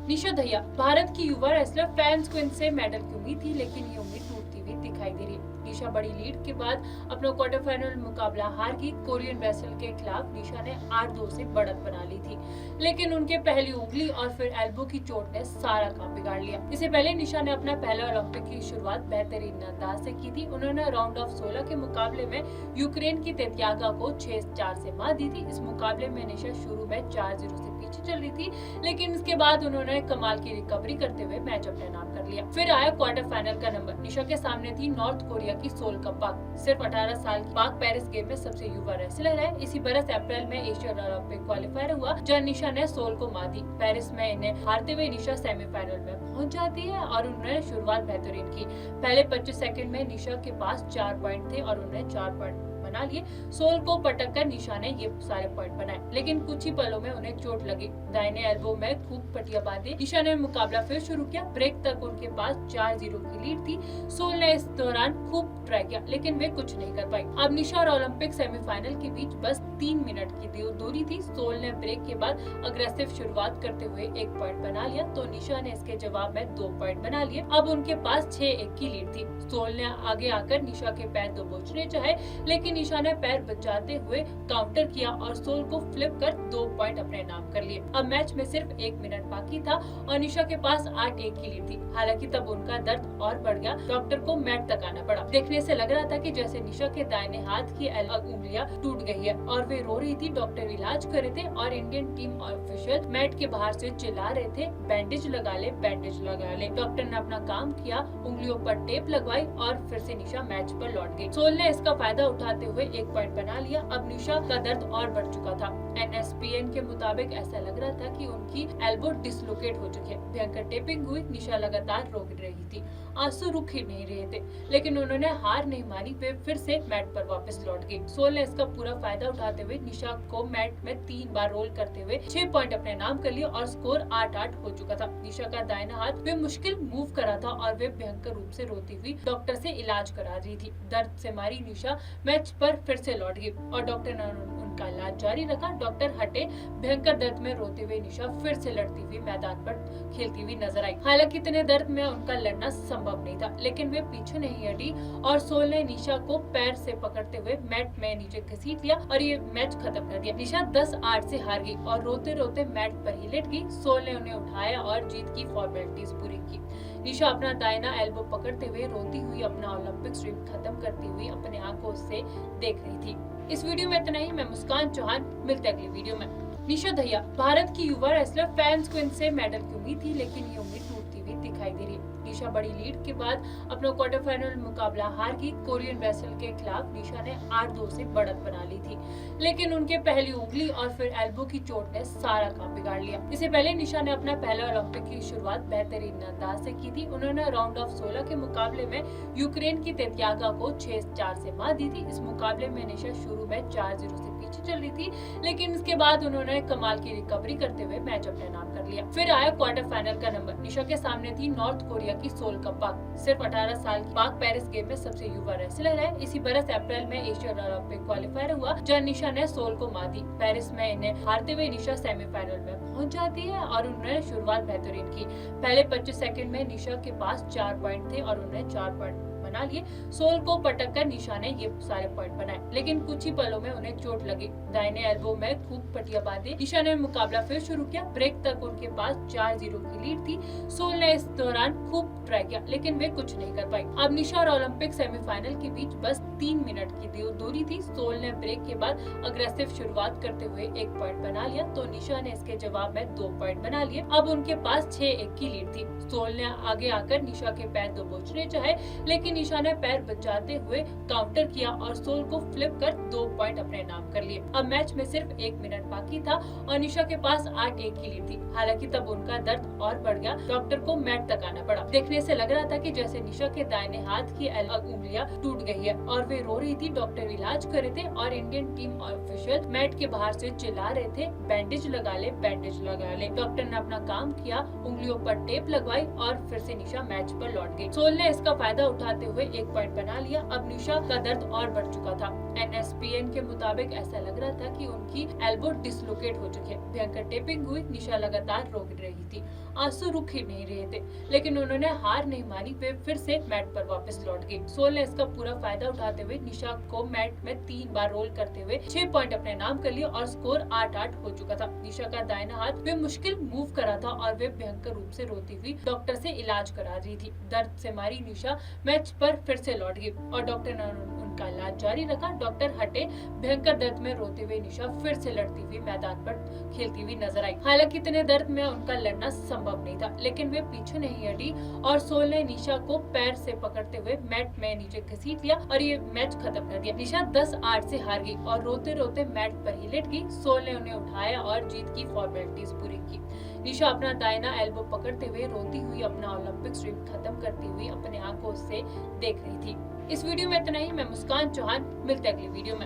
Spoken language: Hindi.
निशा दहिया भारत की युवा रेसलर, फैंस को इनसे मेडल की उम्मीद थी, लेकिन ये उम्मीद टूटती हुई दिखाई दे रही है। निशा बड़ी लीड के बाद अपना क्वार्टर फाइनल मुकाबला हार गई। कोरियन रेसलर के खिलाफ निशा ने 8-2 से बढ़त बना ली थी, लेकिन उनके पहली उंगली और फिर एल्बो की चोट ने सारा काम बिगाड़ लिया। इससे पहले निशा ने अपना पहला ओलंपिक की शुरुआत बेहतरीन अंदाज से की थी। उन्होंने राउंड ऑफ 16 के मुकाबले में यूक्रेन की तेत्यागा को 6-4 से मात दी थी। इस मुकाबले में निशा शुरू में 4-0 से पीछे चल रही थी, लेकिन इसके बाद उन्होंने कमाल की रिकवरी करते हुए मैच अपने नाम कर लिया। फिर आया क्वार्टर फाइनल का नंबर। निशा के सामने थी नॉर्थ कोरिया की सोल कपाक। सिर्फ 18 साल की पाक पेरिस गेम में सबसे युवा रेसलर है। इसी बरस अप्रैल में एशियन ओलंपिक क्वालिफायर हुआ, जहां निशा ने सोल को मात दी। पेरिस में इन्हें हारते हुए निशा सेमीफाइनल में पहुंच जाती है और उन्होंने शुरुआत बेहतरीन की। पहले 25 सेकंड में निशा के पास 4 पॉइंट थे और उन्होंने 4 पॉइंट बना लिए। सोल को पटक कर निशा ने ये सारे पॉइंट बनाए, लेकिन कुछ ही पलों में उन्हें चोट लगी। दाहिने एल्बो में खूब पटिया बांधी। निशा ने मुकाबला फिर शुरू किया। ब्रेक तक उनके पास 4-0 की लीड थी। सोल ने इस दौरान खूब ट्राई किया, लेकिन वे कुछ नहीं कर पाई। अब निशा और ओलंपिक सेमीफाइनल के बीच बस 3 मिनट की दूरी थी। सोल ने ब्रेक के बाद अग्रेसिव शुरुआत करते हुए 1 पॉइंट बना लिया, तो निशा ने इसके जवाब में 2 पॉइंट बना लिए। अब उनके पास 6-1 की लीड थी। सोल ने आगे आकर निशा के पैर दबोचने चाहे, लेकिन निशा ने पैर बचाते हुए काउंटर किया और सोल को फ्लिप कर 2 पॉइंट अपने नाम कर लिए। अब मैच में सिर्फ 1 मिनट बाकी था और निशा के पास 8-1 की लीड थी। हालांकि तब उनका दर्द और बढ़ गया। डॉक्टर को मैट तक आना पड़ा। देखने से लग रहा था कि जैसे निशा के दाहिने हाथ की उंगलियां टूट गई है और वे रो रही थी। डॉक्टर इलाज कर रहे थे और इंडियन टीम ऑफिशियल मैट के बाहर से चिल्ला रहे थे, बैंडेज लगा ले, बैंडेज लगा ले। डॉक्टर ने अपना काम किया, उंगलियों पर टेप लगवाई और फिर से निशा मैच पर लौट गई। सोल ने इसका फायदा उठाते हुए 1 पॉइंट बना लिया। अब निशा का दर्द और बढ़ चुका था। NSPN के मुताबिक ऐसा लग रहा था कि उनकी एल्बो डिसलोकेट हो चुकी है। भयंकर टेपिंग हुई। निशा लगातार रो रही थी, आंसू रुक ही नहीं रहे थे, लेकिन उन्होंने हार नहीं मानी। वे फिर से मैट पर वापस लौट गई। सोल ने इसका पूरा फायदा उठाते हुए निशा को मैट में 3 बार रोल करते हुए 6 पॉइंट अपने नाम कर लिए और स्कोर 8-8 हो चुका था। निशा का दाहिना हाथ वे मुश्किल मूव करा था और वे भयंकर रूप से रोती हुई डॉक्टर से इलाज करा रही थी। दर्द से मारी निशा मैच पर फिर से लौट गई और डॉक्टर ने उनका इलाज जारी रखा। डॉक्टर हटे। भयंकर दर्द में रोते हुए निशा फिर से लड़ती हुई मैदान पर खेलती हुई नजर आई। हालांकि इतने दर्द में उनका लड़ना संभव नहीं था, लेकिन वे पीछे नहीं हटी और सोल ने निशा को पैर से पकड़ते हुए मैट में नीचे घसीट लिया और ये मैच खत्म कर दिया। निशा 10-8 से हार गई और रोते रोते मैट पर ही लेट गई। सोल ने उन्हें उठाया और जीत की फॉर्मेलिटीज पूरी की। निशा अपना दाहिना एल्बो पकड़ते हुए रोती हुई अपना ओलंपिक स्ट्रीम खत्म करती हुई अपने आंखों से देख रही थी। इस वीडियो में इतना ही। मैं मुस्कान चौहान, मिलते अगली वीडियो में। निशा दहिया भारत की युवा रेसलर, फैंस को इनसे मेडल की उम्मीद थी, लेकिन ये उम्मीद टूटती हुई दिखाई दे रही है। निशा बड़ी लीड के बाद अपना क्वार्टर फाइनल मुकाबला हार गई। कोरियन रेसलर के खिलाफ निशा ने 8-2 से बढ़त बना ली थी, लेकिन उनके पहली उंगली और फिर एल्बो की चोट ने सारा काम बिगाड़ लिया। इससे पहले निशा ने अपना पहला ओलंपिक की शुरुआत बेहतरीन अंदाज से की थी। उन्होंने राउंड ऑफ 16 के मुकाबले में यूक्रेन की तेत्यागा को 6-4 से मात दी थी। इस मुकाबले में निशा शुरू में 4-0 से पीछे चल रही थी, लेकिन इसके बाद उन्होंने कमाल की रिकवरी करते हुए मैच अपने नाम कर लिया। फिर आया क्वार्टर फाइनल का नंबर। निशा के सामने थी नॉर्थ कोरिया की सोल कपाक। सिर्फ 18 साल की पाक पेरिस गेम में सबसे युवा रेसलर है। इसी बरस अप्रैल में एशियन ओलंपिक क्वालिफायर हुआ, जहां निशा ने सोल को मात दी। पेरिस में इन्हें हारते हुए निशा सेमीफाइनल में पहुंच जाती है और उन्होंने शुरुआत बेहतरीन की। पहले 25 सेकंड में निशा के पास 4 पॉइंट थे और उन्होंने 4 पॉइंट बना लिए। सोल को पटक कर निशा ने ये सारे पॉइंट बनाए, लेकिन कुछ ही पलों में उन्हें चोट लगी। दाहिने एल्बो में खूब पटिया बांधी। निशा ने मुकाबला फिर शुरू किया। ब्रेक तक उनके पास 4-0 की लीड थी। सोल ने इस दौरान खूब ट्राई किया, लेकिन वे कुछ नहीं कर पाई। अब निशा और ओलंपिक सेमीफाइनल के बीच बस 3 मिनट की दूरी थी। सोल ने ब्रेक के बाद अग्रेसिव शुरुआत करते हुए 1 पॉइंट बना लिया, तो निशा ने इसके जवाब में 2 पॉइंट बना लिए। अब उनके पास 6-1 की लीड थी। सोल ने आगे आकर निशा के पैर दबोचने चाहे, लेकिन निशा ने पैर बचाते हुए काउंटर किया और सोल को फ्लिप कर 2 पॉइंट अपने नाम कर लिए। अब मैच में सिर्फ 1 मिनट बाकी था और निशा के पास 8-1 की लीड थी। हालांकि तब उनका दर्द और बढ़ गया। डॉक्टर को मैट तक आना पड़ा। देखने से लग रहा था कि जैसे निशा के दाहिने हाथ की उंगलियां टूट गई है और वे रो रही थी। डॉक्टर इलाज कर रहे थे और इंडियन टीम ऑफिशियल मैट के बाहर से चिल्ला रहे थे, बैंडेज लगा ले, बैंडेज लगा ले। डॉक्टर ने अपना काम किया, उंगलियों पर टेप लगवाई और फिर से निशा मैच पर लौट गई। सोल ने इसका फायदा उठाते बढ़ाते हुए 1 पॉइंट बना लिया। अब निशा का दर्द और बढ़ चुका था। NSPN के मुताबिक ऐसा लग रहा था कि उनकी एल्बो डिसलोकेट हो चुकी है। भयंकर टेपिंग हुई, निशा लगातार रो रही थी, आंसू रुक ही नहीं रहे थे, लेकिन उन्होंने हार नहीं मानी। वे फिर से मैट पर वापस लौट गई। सोल ने इसका पूरा फायदा उठाते हुए निशा को मैट में 3 बार रोल करते हुए 6 पॉइंट अपने नाम कर लिए और स्कोर 8-8 हो चुका था। निशा का दाहिना हाथ वे मुश्किल मूव करा था और वे भयंकर रूप से रोती हुई डॉक्टर से इलाज करा रही थी। दर्द से मारी निशा मैच पर फिर से लौट गई और डॉक्टर ने उनका इलाज जारी रखा। डॉक्टर हटे। भयंकर दर्द में रोते हुए निशा फिर से लड़ती हुई मैदान पर खेलती हुई नजर आई। हालांकि इतने दर्द में उनका लड़ना संभव नहीं था, लेकिन वे पीछे नहीं हटी और सोल ने निशा को पैर से पकड़ते हुए मैट में नीचे घसीट लिया और ये मैच खत्म कर दिया। निशा 10-8 से हार गई और रोते रोते मैट पर ही लेट गई। सोल ने उन्हें उठाया और जीत की फॉर्मेलिटीज पूरी की। निशा अपना दाहिना एल्बो पकड़ते हुए रोती हुई अपना ओलंपिक ड्रीम खत्म करती हुई अपने आंखों से देख रही थी। इस वीडियो में इतना ही। मैं मुस्कान चौहान, मिलते अगली वीडियो में।